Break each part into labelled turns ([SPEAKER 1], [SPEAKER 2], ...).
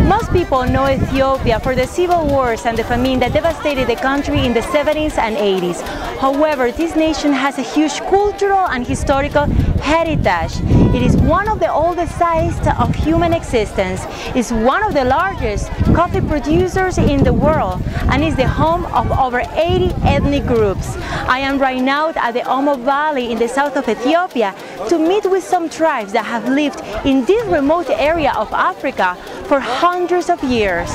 [SPEAKER 1] Most people know Ethiopia for the civil wars and the famine that devastated the country in the 70s and 80s. However, this nation has a huge cultural and historical heritage. It is one of the oldest sites of human existence, is one of the largest coffee producers in the world, and is the home of over 80 ethnic groups. I am right now at the Omo Valley in the south of Ethiopia to meet with some tribes that have lived in this remote area of Africa for hundreds of years.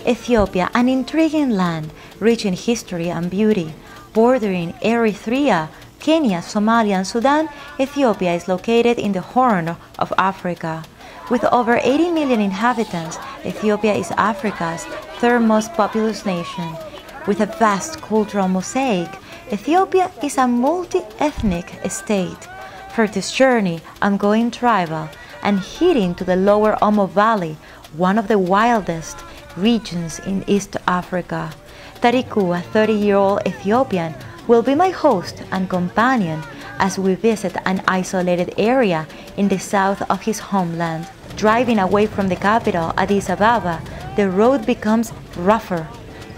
[SPEAKER 1] Ethiopia, an intriguing land, rich in history and beauty. Bordering Eritrea, Kenya, Somalia, and Sudan, Ethiopia is located in the Horn of Africa. With over 80 million inhabitants, Ethiopia is Africa's third most populous nation. With a vast cultural mosaic, Ethiopia is a multi-ethnic state. For this journey, I'm going tribal and heading to the lower Omo Valley, one of the wildest regions in East Africa. Tariku, a 30-year-old Ethiopian, will be my host and companion as we visit an isolated area in the south of his homeland. Driving away from the capital, Addis Ababa, the road becomes rougher.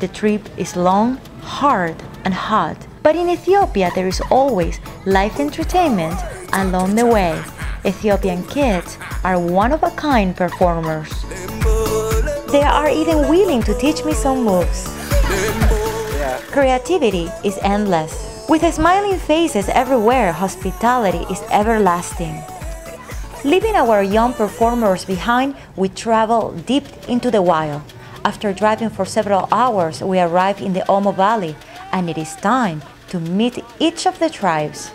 [SPEAKER 1] The trip is long, hard, and hot. But in Ethiopia, there is always live entertainment along the way. Ethiopian kids are one-of-a-kind performers. They are even willing to teach me some moves. Creativity is endless. With smiling faces everywhere, hospitality is everlasting. Leaving our young performers behind, we travel deep into the wild. After driving for several hours, we arrive in the Omo Valley, and it is time to meet each of the tribes.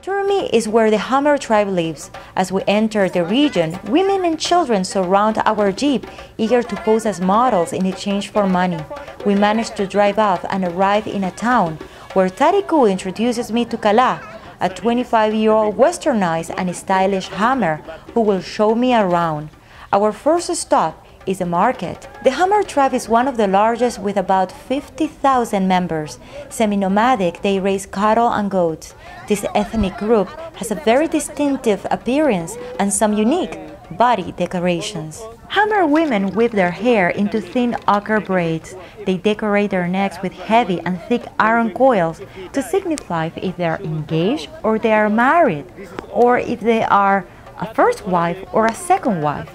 [SPEAKER 1] Turmi is where the Hammer tribe lives. As we enter the region, women and children surround our jeep, eager to pose as models in exchange for money. We manage to drive off and arrive in a town where Tariku introduces me to Kala, a 25-year-old westernized and stylish Hammer who will show me around. Our first stop is a market. The Hammer tribe is one of the largest with about 50,000 members. Semi-nomadic, they raise cattle and goats. This ethnic group has a very distinctive appearance and some unique body decorations. Hammer women weave their hair into thin ochre braids. They decorate their necks with heavy and thick iron coils to signify if they are engaged or they are married, or if they are a first wife or a second wife.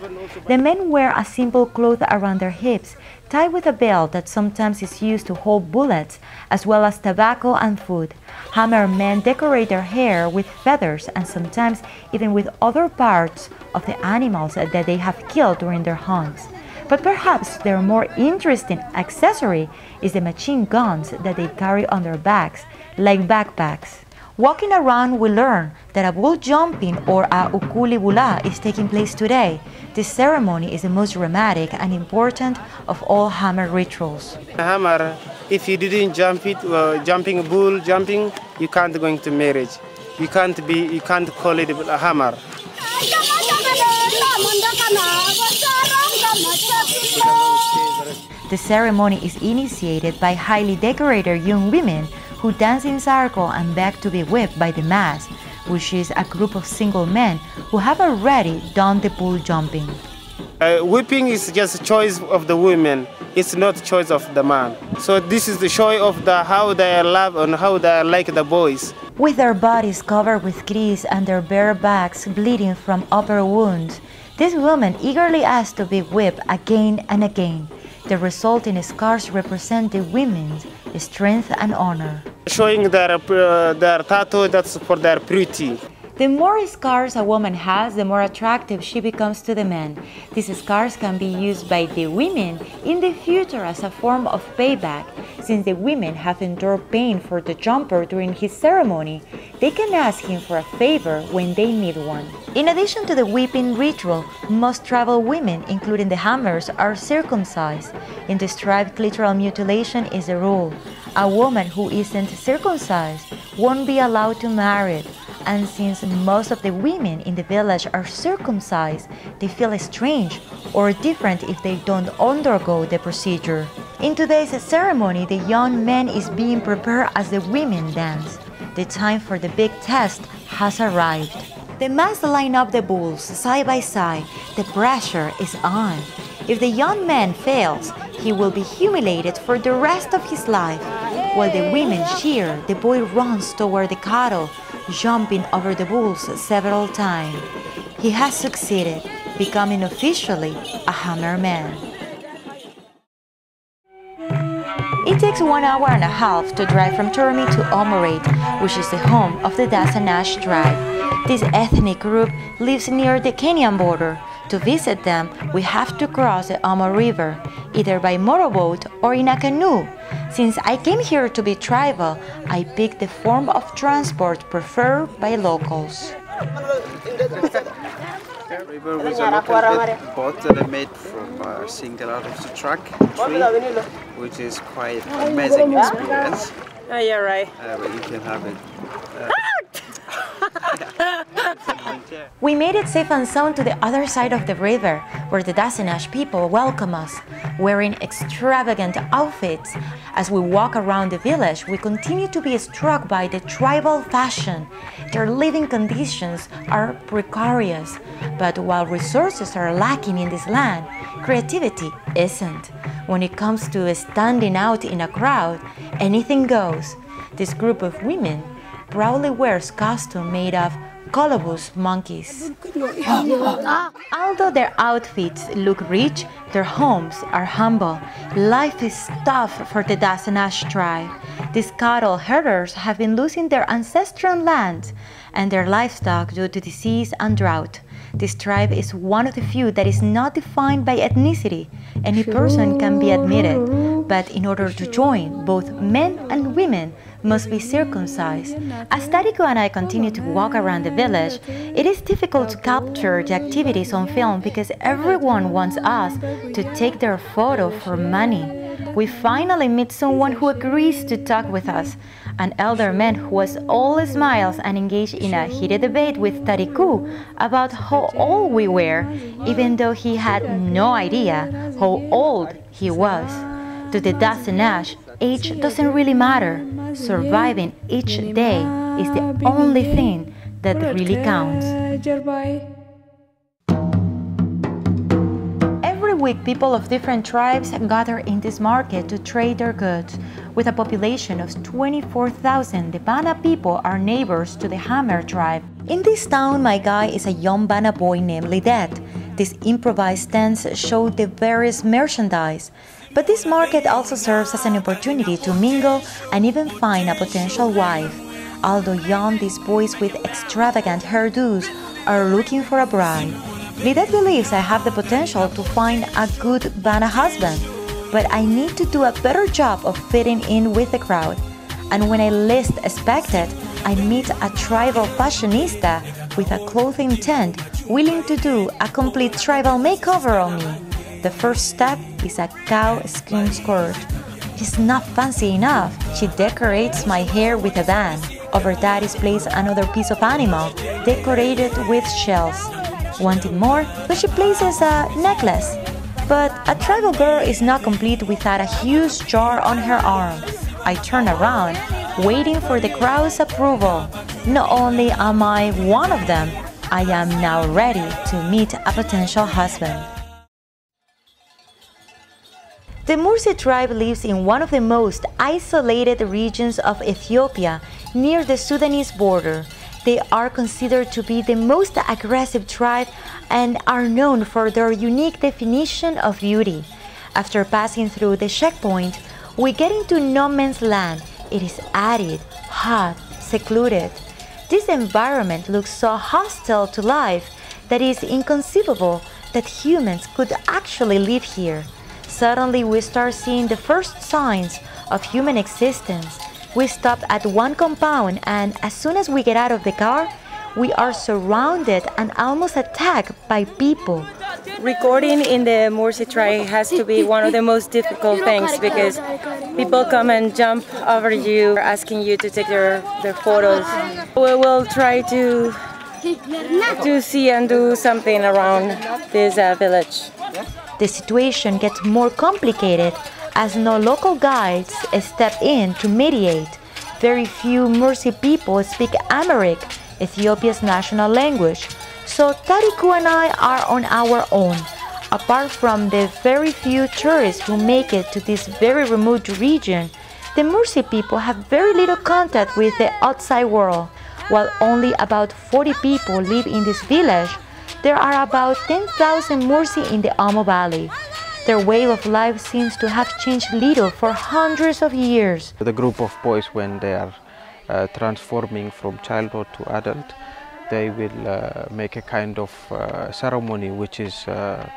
[SPEAKER 1] The men wear a simple cloth around their hips, tied with a belt that sometimes is used to hold bullets, as well as tobacco and food. Hammer men decorate their hair with feathers and sometimes even with other parts of the animals that they have killed during their hunts. But perhaps their more interesting accessory is the machine guns that they carry on their backs, like backpacks. Walking around, we learn that a bull jumping or a ukuli bula is taking place today. This ceremony is the most dramatic and important of all Hammer rituals.
[SPEAKER 2] Hammer, if you didn't jump it, jumping bull jumping, you can't go into marriage. You can't call it a Hammer.
[SPEAKER 1] The ceremony is initiated by highly decorated young women who dance in circle and beg to be whipped by the mass, which is a group of single men who have already done the bull jumping.
[SPEAKER 2] Whipping is just a choice of the women. It's not choice of the man. So this is the show of how they love and how they like the boys.
[SPEAKER 1] With their bodies covered with grease and their bare backs bleeding from upper wounds, these women eagerly ask to be whipped again and again. The resulting scars represent the women's strength and honor.
[SPEAKER 2] Showing their tattoo, that's for their purity.
[SPEAKER 1] The more scars a woman has, the more attractive she becomes to the men. These scars can be used by the women in the future as a form of payback. Since the women have endured pain for the jumper during his ceremony, they can ask him for a favor when they need one. In addition to the whipping ritual, most tribal women, including the Hammers, are circumcised. In this tribe, clitoral mutilation is the rule. A woman who isn't circumcised won't be allowed to marry. And since most of the women in the village are circumcised, they feel strange or different if they don't undergo the procedure. In today's ceremony, the young man is being prepared as the women dance. The time for the big test has arrived. The must line up the bulls side by side. The pressure is on. If the young man fails, he will be humiliated for the rest of his life. While the women cheer, the boy runs toward the cattle, jumping over the bulls several times. He has succeeded, becoming officially a hammerman. It takes 1 hour and a half to drive from Turmi to Omo Valley, which is the home of the Dassanech tribe. This ethnic group lives near the Kenyan border. To visit them, we have to cross the Omo River, either by motorboat or in a canoe. Since I came here to be tribal, I picked the form of transport preferred by locals.
[SPEAKER 3] River was a local boat that I made from a single out of the truck tree, which is quite an amazing experience.
[SPEAKER 4] Oh, you're right.
[SPEAKER 3] But you can have it.
[SPEAKER 1] We made it safe and sound to the other side of the river, where the Dassanech people welcome us, wearing extravagant outfits. As we walk around the village, we continue to be struck by the tribal fashion. Their living conditions are precarious, but while resources are lacking in this land, creativity isn't. When it comes to standing out in a crowd, anything goes. This group of women proudly wears costumes made of colobus monkeys. Although their outfits look rich, their homes are humble. Life is tough for the Dassanech tribe. These cattle herders have been losing their ancestral lands and their livestock due to disease and drought. This tribe is one of the few that is not defined by ethnicity. Any person can be admitted, but in order to join, both men and women must be circumcised. As Tariko and I continue to walk around the village, it is difficult to capture the activities on film because everyone wants us to take their photo for money. We finally meet someone who agrees to talk with us, an elder man who was all smiles and engaged in a heated debate with Tariku about how old we were, even though he had no idea how old he was. To the Dassanech, age doesn't really matter. Surviving each day is the only thing that really counts. Every week, people of different tribes gather in this market to trade their goods. With a population of 24,000, the Bana people are neighbors to the Hammer tribe. In this town, my guide is a young Bana boy named Lidet. These improvised tents show the various merchandise. But this market also serves as an opportunity to mingle and even find a potential wife. Although young, these boys with extravagant hairdos are looking for a bride. Lidet believes I have the potential to find a good Bana husband, but I need to do a better job of fitting in with the crowd. And when I least expect it, I meet a tribal fashionista with a clothing tent willing to do a complete tribal makeover on me. The first step is a cow skin skirt. It's not fancy enough. She decorates my hair with a band. Over that is placed another piece of animal, decorated with shells. Wanting more, but she places a necklace. But a tribal girl is not complete without a huge jar on her arm. I turn around, waiting for the crowd's approval. Not only am I one of them, I am now ready to meet a potential husband. The Mursi tribe lives in one of the most isolated regions of Ethiopia, near the Sudanese border. They are considered to be the most aggressive tribe and are known for their unique definition of beauty. After passing through the checkpoint, we get into no man's land. It is arid, hot, secluded. This environment looks so hostile to life that it is inconceivable that humans could actually live here. Suddenly, we start seeing the first signs of human existence. We stop at one compound, and as soon as we get out of the car, we are surrounded and almost attacked by people.
[SPEAKER 4] Recording in the Mursi tribe has to be one of the most difficult things because people come and jump over you, asking you to take their photos. We will try to see and do something around this village.
[SPEAKER 1] The situation gets more complicated as no local guides step in to mediate. Very few Mursi people speak Amharic, Ethiopia's national language. So Tariku and I are on our own. Apart from the very few tourists who make it to this very remote region, the Mursi people have very little contact with the outside world. While only about 40 people live in this village, there are about 10,000 Mursi in the Omo Valley. Their way of life seems to have changed little for hundreds of years.
[SPEAKER 5] The group of boys, when they are transforming from childhood to adult, they will make a kind of ceremony which is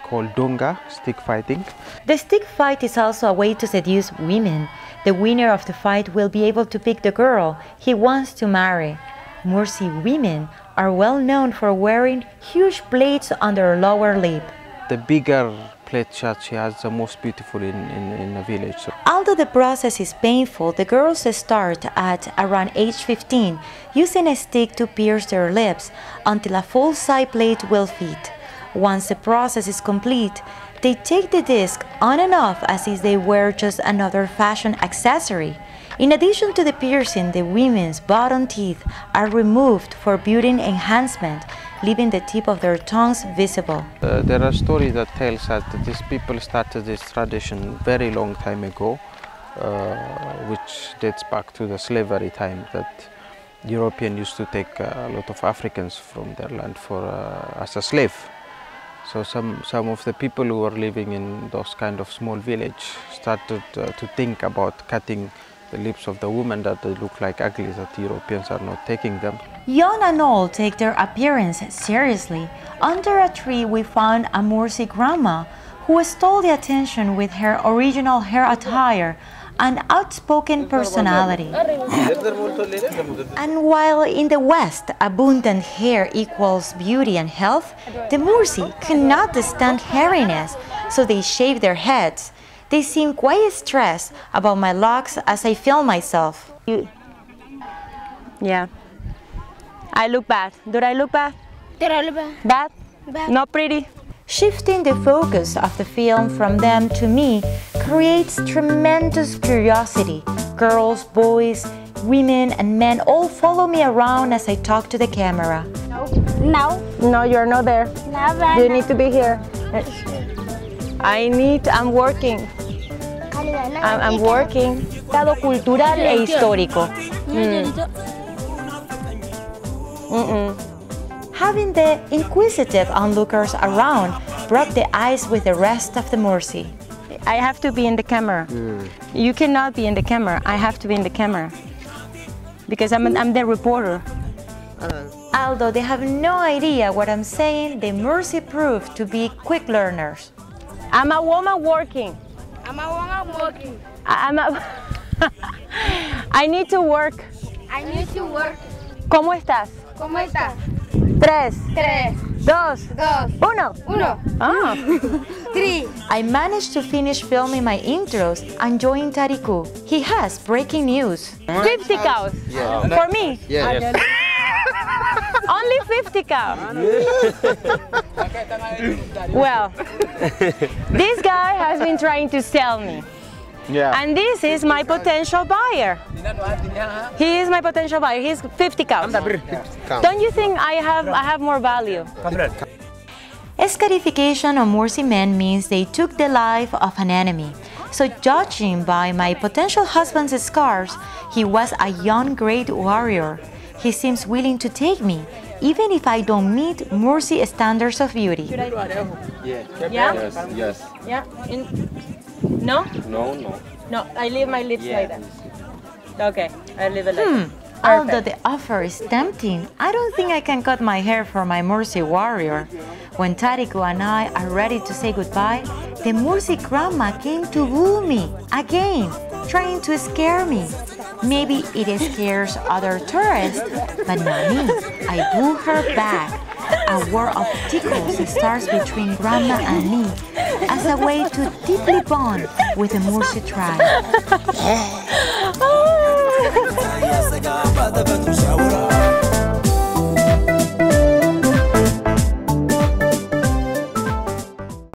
[SPEAKER 5] called donga, stick fighting.
[SPEAKER 1] The stick fight is also a way to seduce women. The winner of the fight will be able to pick the girl he wants to marry. Mursi women are well known for wearing huge plates on their lower lip.
[SPEAKER 5] The bigger plate shot she has the most beautiful in the village.
[SPEAKER 1] Although the process is painful, the girls start at around age 15 using a stick to pierce their lips until a full-size plate will fit. Once the process is complete, they take the disc on and off as if they were just another fashion accessory. In addition to the piercing, the women's bottom teeth are removed for beauty enhancement, leaving the tip of their tongues visible.
[SPEAKER 5] There are stories that tells that these people started this tradition very long time ago, which dates back to the slavery time, that Europeans used to take a lot of Africans from their land for as a slave. So some of the people who were living in those kind of small village started to think about cutting the lips of the women that they look like ugly, that the Europeans are not taking them.
[SPEAKER 1] Young and old take their appearance seriously. Under a tree we found a Mursi grandma who stole the attention with her original hair attire and outspoken personality. And while in the West abundant hair equals beauty and health, the Mursi cannot stand hairiness, so they shave their heads. They seem quite stressed about my locks as I film myself.
[SPEAKER 4] Yeah. I look bad. Do I look bad? Bad? Not pretty?
[SPEAKER 1] Shifting the focus of the film from them to me creates tremendous curiosity. Girls, boys, women, and men all follow me around as I talk to the camera.
[SPEAKER 4] No. No, you're not there.
[SPEAKER 6] No,
[SPEAKER 4] You need to be here. I'm working. I'm working.
[SPEAKER 1] Estado cultural e histórico. Having the inquisitive onlookers around broke the ice with the rest of the Mursi.
[SPEAKER 4] I have to be in the camera. You cannot be in the camera. I have to be in the camera because I'm the reporter.
[SPEAKER 1] Although they have no idea what I'm saying, the Mursi proved to be quick learners.
[SPEAKER 4] I'm a woman working. I need to work. ¿Cómo estás? 3, 2, 1. Ah.
[SPEAKER 6] 3.
[SPEAKER 1] I managed to finish filming my intros and join Tariku. He has breaking news.
[SPEAKER 4] 50 cows. For me?
[SPEAKER 5] Yes.
[SPEAKER 4] Only 50 cows. Well, this guy has been trying to sell me.
[SPEAKER 5] Yeah.
[SPEAKER 4] And this is my potential buyer. He is my potential buyer. He's 50 cows. Don't you think I have more value?
[SPEAKER 1] Scarification on Mursi men means they took the life of an enemy. So judging by my potential husband's scars, he was a young great warrior. He seems willing to take me, even if I don't meet Mursi standards of beauty.
[SPEAKER 4] Yeah?
[SPEAKER 5] Yes.
[SPEAKER 4] Yeah? No?
[SPEAKER 5] No.
[SPEAKER 4] No, I leave my lips like that. Okay, I leave it like that.
[SPEAKER 1] Although the offer is tempting, I don't think I can cut my hair for my Mursi warrior. When Tariku and I are ready to say goodbye, the Mursi grandma came to woo me again, trying to scare me. Maybe it scares other tourists, but not me. I woo her back. A war of tickles starts between Grandma and me as a way to deeply bond with the Mursi tribe.